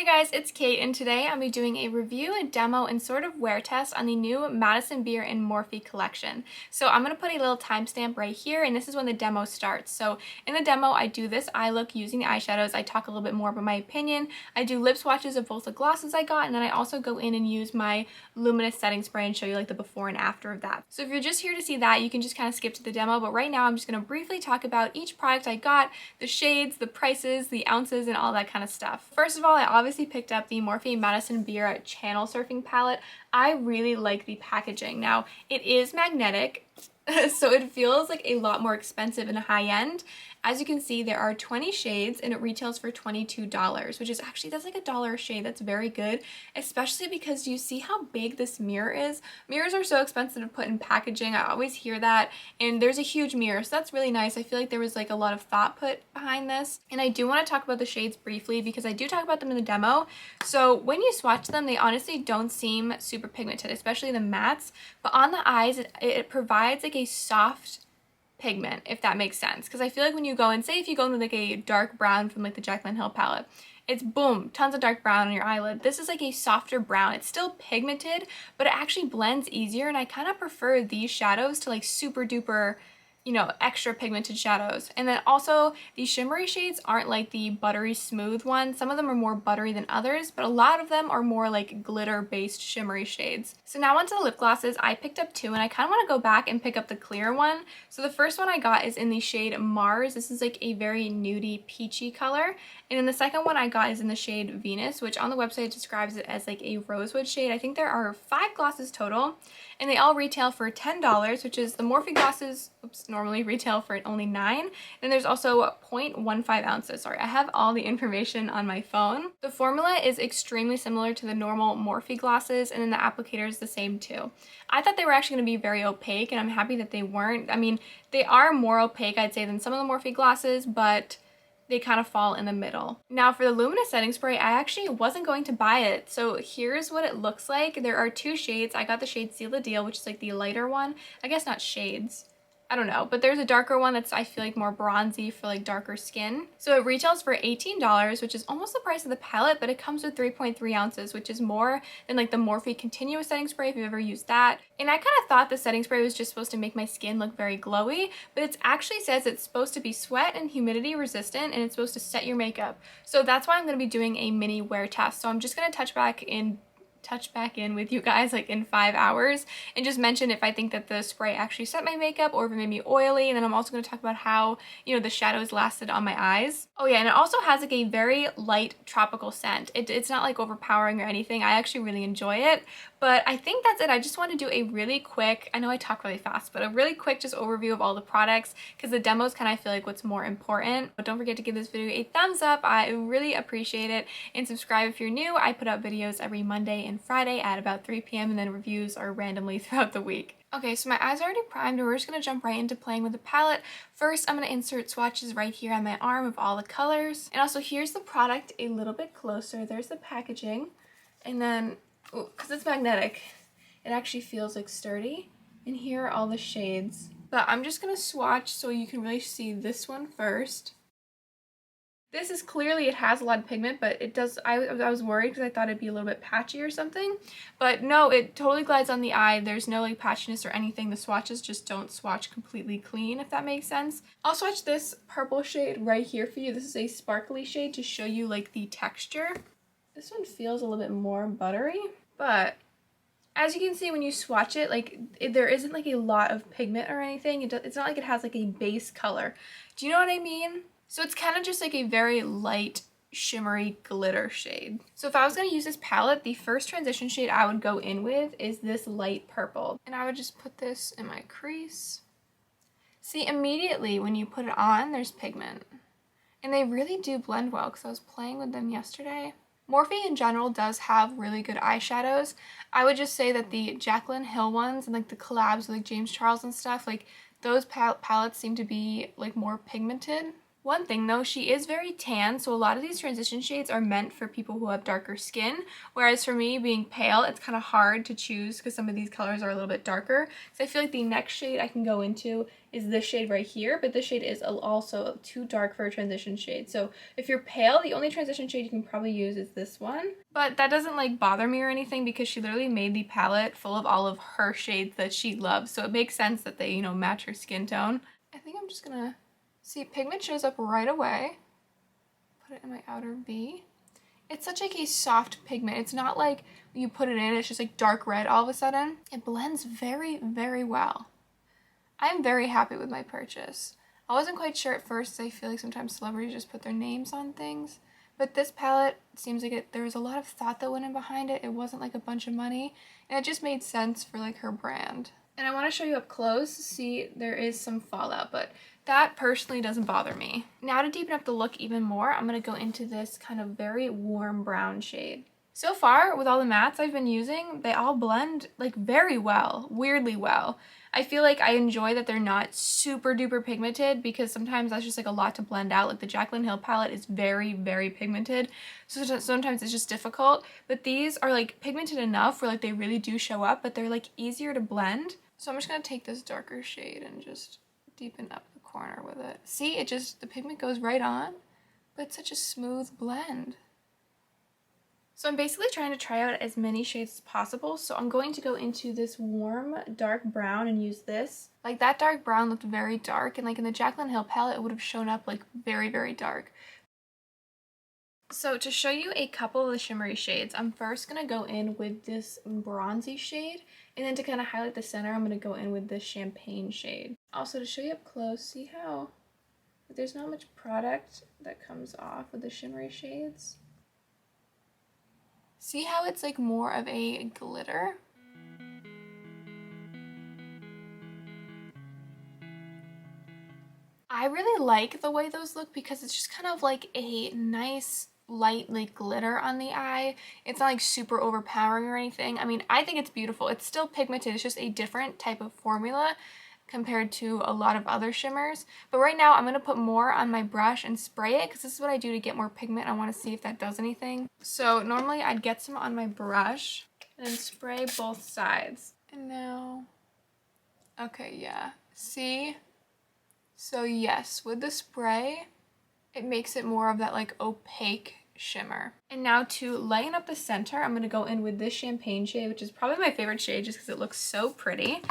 Hey guys, it's Kate, and today I'll be doing a review, a demo, and sort of wear test on the new Madison Beer and Morphe collection. So I'm going to put a little timestamp right here, and this is when the demo starts. So in the demo, I do this eye look using the eyeshadows. I talk a little bit more about my opinion. I do lip swatches of both the glosses I got, and then I also go in and use my luminous setting spray and show you like the before and after of that. So if you're just here to see that, you can just kind of skip to the demo, but right now I'm just going to briefly talk about each product I got, the shades, the prices, the ounces, and all that kind of stuff. First of all, I obviously picked up the Morphe Madison Beer Channel Surfing Palette. I really like the packaging. Now, it is magnetic, so it feels like a lot more expensive and high end. As you can see, there are 20 shades and it retails for $22, which is actually, that's like $1 a shade. That's very good, especially because you see how big this mirror is. Mirrors are so expensive to put in packaging. I always hear that, and there's a huge mirror, so that's really nice. I feel like there was like a lot of thought put behind this. And I do want to talk about the shades briefly because I do talk about them in the demo. So when you swatch them, they honestly don't seem super pigmented, especially the mattes, but on the eyes, it provides like a soft pigment, if that makes sense, because I feel like when you go and say if you go into like a dark brown from like the Jaclyn Hill palette, it's boom, tons of dark brown on your eyelid. This is like a softer brown. It's still pigmented, but it actually blends easier, and I kind of prefer these shadows to like super duper, you know, extra pigmented shadows. And then also the shimmery shades aren't like the buttery smooth ones. Some of them are more buttery than others, but a lot of them are more like glitter based shimmery shades. So now onto the lip glosses. I picked up two, and I kind of want to go back and pick up the clear one. So the first one I got is in the shade Mars. This is like a very nudie peachy color. And then the second one I got is in the shade Venus, which on the website describes it as like a rosewood shade. I think there are 5 glosses total, and they all retail for $10, which is the Morphe glosses, normally retail for only $9. And there's also 0.15 ounces. Sorry, I have all the information on my phone. The formula is extremely similar to the normal Morphe glosses, and then the applicator is the same too. I thought they were actually going to be very opaque, and I'm happy that they weren't. I mean, they are more opaque, I'd say, than some of the Morphe glosses, but they kind of fall in the middle. Now for the luminous setting spray, I actually wasn't going to buy it. So here's what it looks like. There are 2 shades. I got the shade Seal the Deal, which is like the lighter one. I guess not shades, I don't know, but there's a darker one that's, I feel like, more bronzy for like darker skin. So it retails for $18, which is almost the price of the palette, but it comes with 3.3 ounces, which is more than like the Morphe continuous setting spray if you've ever used that. And I kind of thought the setting spray was just supposed to make my skin look very glowy, but it actually says it's supposed to be sweat and humidity resistant, and it's supposed to set your makeup. So that's why I'm going to be doing a mini wear test. So I'm just going to touch back in with you guys like in 5 hours and just mention if I think that the spray actually set my makeup or if it made me oily. And then I'm also going to talk about how, you know, the shadows lasted on my eyes. Oh yeah, and it also has like a very light tropical scent. It's not like overpowering or anything. I actually really enjoy it. But I think that's it. I just want to do a really quick, I know I talk really fast, but a really quick just overview of all the products, because the demos kind of feel like what's more important. But don't forget to give this video a thumbs up. I really appreciate it. And subscribe if you're new. I put out videos every Monday and Friday at about 3 p.m. and then reviews are randomly throughout the week. Okay, so my eyes are already primed, and we're just going to jump right into playing with the palette. First, I'm going to insert swatches right here on my arm of all the colors. And also, here's the product a little bit closer. There's the packaging. And then, because it's magnetic, it actually feels like sturdy. And here are all the shades. But I'm just going to swatch so you can really see this one first. This is clearly, it has a lot of pigment, but it does, I was worried because I thought it'd be a little bit patchy or something. But no, it totally glides on the eye. There's no like patchiness or anything. The swatches just don't swatch completely clean, if that makes sense. I'll swatch this purple shade right here for you. This is a sparkly shade to show you like the texture. This one feels a little bit more buttery, but as you can see when you swatch it, like there isn't like a lot of pigment or anything. It's not like it has like a base color. Do you know what I mean? So it's kind of just like a very light, shimmery glitter shade. So if I was going to use this palette, the first transition shade I would go in with is this light purple. And I would just put this in my crease. See, immediately when you put it on, there's pigment. And they really do blend well because I was playing with them yesterday. Morphe in general does have really good eyeshadows. I would just say that the Jaclyn Hill ones and like the collabs with like James Charles and stuff, like those palettes seem to be like more pigmented. One thing though, she is very tan, so a lot of these transition shades are meant for people who have darker skin, whereas for me, being pale, it's kind of hard to choose because some of these colors are a little bit darker. So I feel like the next shade I can go into is this shade right here, but this shade is also too dark for a transition shade. So if you're pale, the only transition shade you can probably use is this one. But that doesn't like bother me or anything because she literally made the palette full of all of her shades that she loves, so it makes sense that they, you know, match her skin tone. I think I'm just gonna... See, pigment shows up right away. Put it in my outer V. It's such like a soft pigment. It's not like you put it in, it's just like dark red all of a sudden. It blends very, very well. I'm very happy with my purchase. I wasn't quite sure at first, I feel like sometimes celebrities just put their names on things. But this palette seems like there was a lot of thought that went in behind it. It wasn't like a bunch of money. And it just made sense for like her brand. And I want to show you up close. See, there is some fallout, but that personally doesn't bother me. Now to deepen up the look even more, I'm going to go into this kind of very warm brown shade. So far, with all the mattes I've been using, they all blend like very well, weirdly well. I feel like I enjoy that they're not super duper pigmented because sometimes that's just like a lot to blend out. Like the Jaclyn Hill palette is very, very pigmented. So sometimes it's just difficult. But these are like pigmented enough where like they really do show up, but they're like easier to blend. So I'm just going to take this darker shade and just deepen up the corner with it. See, it just, the pigment goes right on, but it's such a smooth blend. So I'm basically trying to try out as many shades as possible. So I'm going to go into this warm dark brown and use this. Like that dark brown looked very dark, and like in the Jaclyn Hill palette it would have shown up like very, very dark. So to show you a couple of the shimmery shades, I'm first going to go in with this bronzy shade, and then to kind of highlight the center, I'm going to go in with this champagne shade. Also to show you up close, see how there's not much product that comes off with the shimmery shades? See how it's like more of a glitter? I really like the way those look because it's just kind of like a nice light like glitter on the eye. It's not like super overpowering or anything. I mean, I think it's beautiful. It's still pigmented. It's just a different type of formula compared to a lot of other shimmers. But right now I'm going to put more on my brush and spray it because this is what I do to get more pigment. I want to see if that does anything. So normally I'd get some on my brush and then spray both sides. And now, okay, yeah. See? So yes, with the spray, it makes it more of that like opaque shimmer. And now to lighten up the center, I'm going to go in with this champagne shade, which is probably my favorite shade just because it looks so pretty.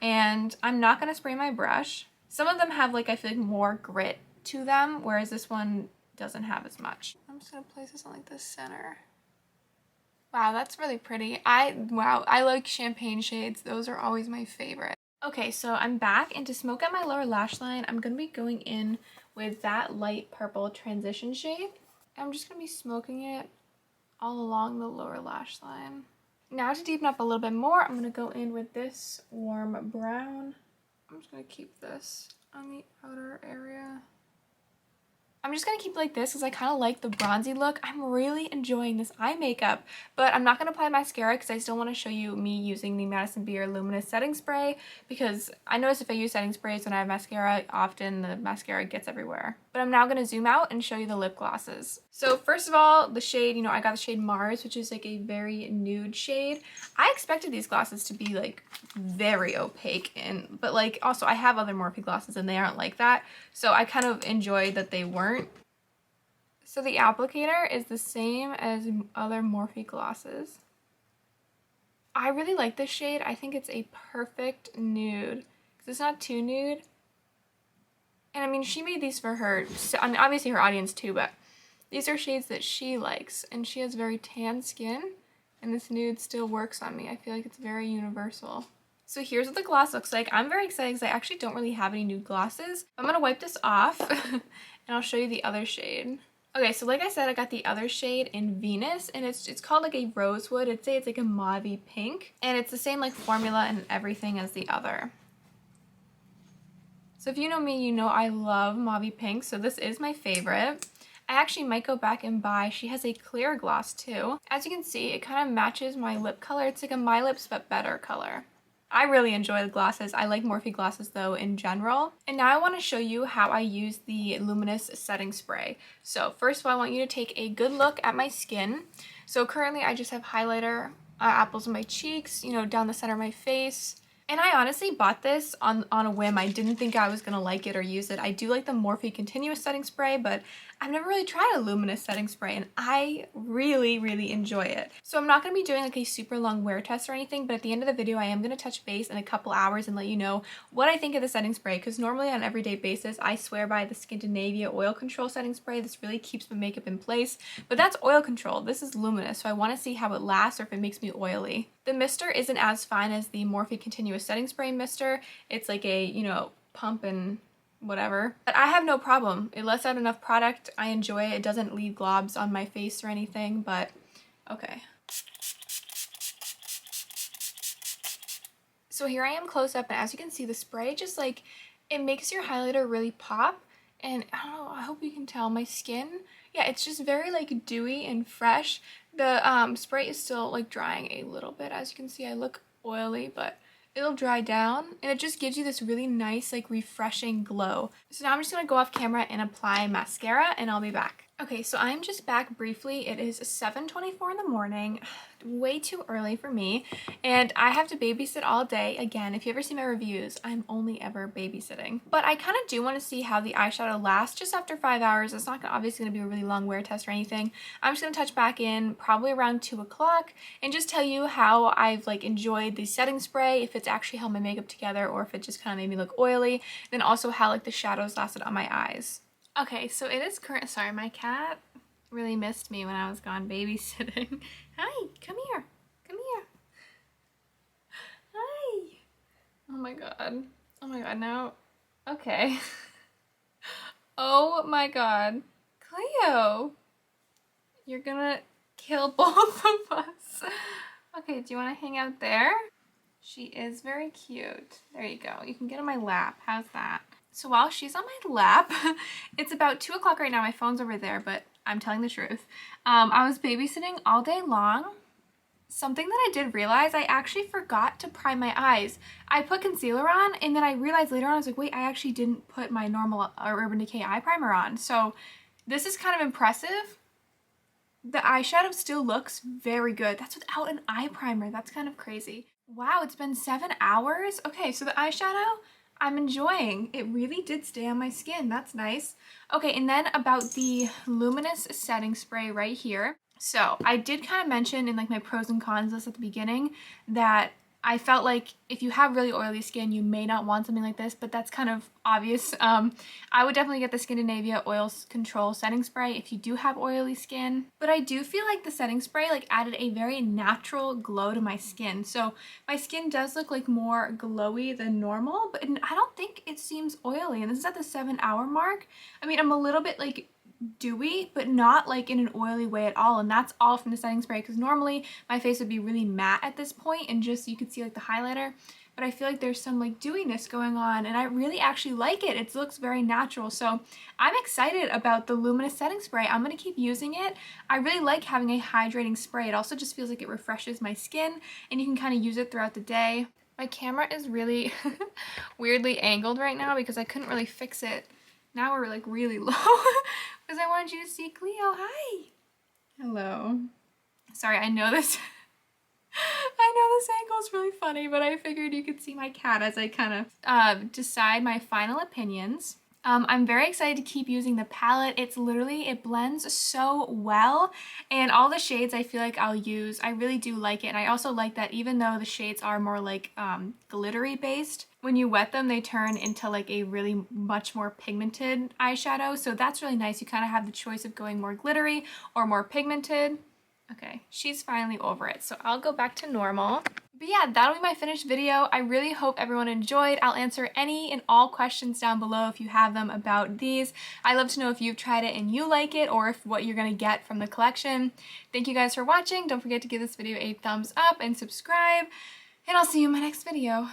And I'm not going to spray my brush. Some of them have like, I feel like more grit to them, whereas this one doesn't have as much. I'm just going to place this on like the center. Wow, that's really pretty. Wow, I like champagne shades. Those are always my favorite. Okay, so I'm back, and to smoke out my lower lash line, I'm going to be going in with that light purple transition shade. I'm just going to be smoking it all along the lower lash line. Now to deepen up a little bit more, I'm going to go in with this warm brown. I'm just going to keep this on the outer area. I'm just going to keep it like this because I kind of like the bronzy look. I'm really enjoying this eye makeup, but I'm not going to apply mascara because I still want to show you me using the Madison Beer Luminous Setting Spray because I notice if I use setting sprays when I have mascara, often the mascara gets everywhere. But I'm now going to zoom out and show you the lip glosses. So first of all, the shade, I got the shade Mars, which is like a very nude shade. I expected these glosses to be like very opaque, but like also I have other Morphe glosses and they aren't like that. So I kind of enjoyed that they weren't. So the applicator is the same as other Morphe glosses. I really like this shade. I think it's a perfect nude because it's not too nude. And I mean, she made these for her, I mean, obviously her audience too, but these are shades that she likes, and she has very tan skin, and this nude still works on me. I feel like it's very universal. So here's what the gloss looks like. I'm very excited because I actually don't really have any nude glosses. I'm going to wipe this off, and I'll show you the other shade. Okay, so like I said, I got the other shade in Venus, and it's called like a rosewood. I'd say it's like a mauve pink, and it's the same like formula and everything as the other. So if you know me, you know I love mauve pink, so this is my favorite. I actually might go back and buy, she has a clear gloss too. As you can see, it kind of matches my lip color. It's like a My Lips but better color. I really enjoy the glosses. I like Morphe glosses though in general. And now I want to show you how I use the luminous setting spray. So first of all, I want you to take a good look at my skin. So currently I just have highlighter, apples on my cheeks, you know, down the center of my face. And I honestly bought this on a whim. I didn't think I was going to like it or use it. I do like the Morphe continuous setting spray, but I've never really tried a luminous setting spray, and I really, really enjoy it. So I'm not going to be doing like a super long wear test or anything, but at the end of the video, I am going to touch base in a couple hours and let you know what I think of the setting spray, because normally on an everyday basis, I swear by the Scandinavia oil control setting spray. This really keeps my makeup in place, but that's oil control. This is luminous, so I want to see how it lasts or if it makes me oily. The mister isn't as fine as the Morphe continuous setting spray mister. It's like a, you know, pump and whatever. But I have no problem. It lets out enough product. I enjoy it. It doesn't leave globs on my face or anything, but okay. So here I am close up, and as you can see, the spray just like, it makes your highlighter really pop. And I don't know, I hope you can tell my skin. Yeah, it's just very like dewy and fresh. The spray is still like drying a little bit. As you can see, I look oily, but it'll dry down, and it just gives you this really nice like refreshing glow. So now I'm just gonna go off camera and apply mascara, and I'll be back. Okay, so I'm just back briefly. It is 7:24 in the morning, way too early for me, and I have to babysit all day. Again, if you ever see my reviews, I'm only ever babysitting. But I kind of do want to see how the eyeshadow lasts just after 5 hours. It's not obviously going to be a really long wear test or anything. I'm just going to touch back in probably around 2 o'clock and just tell you how I've like enjoyed the setting spray, if it's actually held my makeup together or if it just kind of made me look oily, then also how like the shadows lasted on my eyes. Okay, so it is current. Sorry, my cat really missed me when I was gone babysitting. Hi, come here. Come here. Hi. Oh my god. Oh my god, no. Okay. Oh my god. Cleo. You're gonna kill both of us. Okay, do you want to hang out there? She is very cute. There you go. You can get on my lap. How's that? So while she's on my lap, it's about 2 o'clock right now. My phone's over there, but I'm telling the truth. I was babysitting all day long. Something that I did realize, I actually forgot to prime my eyes. I put concealer on, and then I realized later on, I was like, wait, I actually didn't put my normal Urban Decay eye primer on. So this is kind of impressive. The eyeshadow still looks very good. That's without an eye primer. That's kind of crazy. Wow, it's been 7 hours. Okay, so the eyeshadow, I'm enjoying. It really did stay on my skin. That's nice. Okay, and then about the luminous setting spray right here. So I did kind of mention in like my pros and cons list at the beginning that I felt like if you have really oily skin, you may not want something like this, but that's kind of obvious. I would definitely get the Scandinavia Oil Control Setting Spray if you do have oily skin. But I do feel like the setting spray like added a very natural glow to my skin. So my skin does look like more glowy than normal, but I don't think it seems oily. And this is at the 7 hour mark. I mean, I'm a little bit like dewy, but not like in an oily way at all, and that's all from the setting spray, because normally my face would be really matte at this point and just you could see like the highlighter, but I feel like there's some like dewiness going on, and I really actually like it. It looks very natural, so I'm excited about the luminous setting spray. I'm gonna keep using it. I really like having a hydrating spray. It also just feels like it refreshes my skin, and you can kind of use it throughout the day. My camera is really weirdly angled right now because I couldn't really fix it. Now we're like really low because I wanted you to see Cleo. Hi. Hello. Sorry, I know this. I know this angle is really funny, but I figured you could see my cat as I kind of decide my final opinions. I'm very excited to keep using the palette. It's literally, it blends so well, and all the shades I feel like I'll use, I really do like it. And I also like that even though the shades are more like glittery based, when you wet them, they turn into like a really much more pigmented eyeshadow. So that's really nice. You kind of have the choice of going more glittery or more pigmented. Okay, she's finally over it. So I'll go back to normal. But yeah, that'll be my finished video. I really hope everyone enjoyed. I'll answer any and all questions down below if you have them about these. I'd love to know if you've tried it and you like it, or if what you're gonna get from the collection. Thank you guys for watching. Don't forget to give this video a thumbs up and subscribe, and I'll see you in my next video.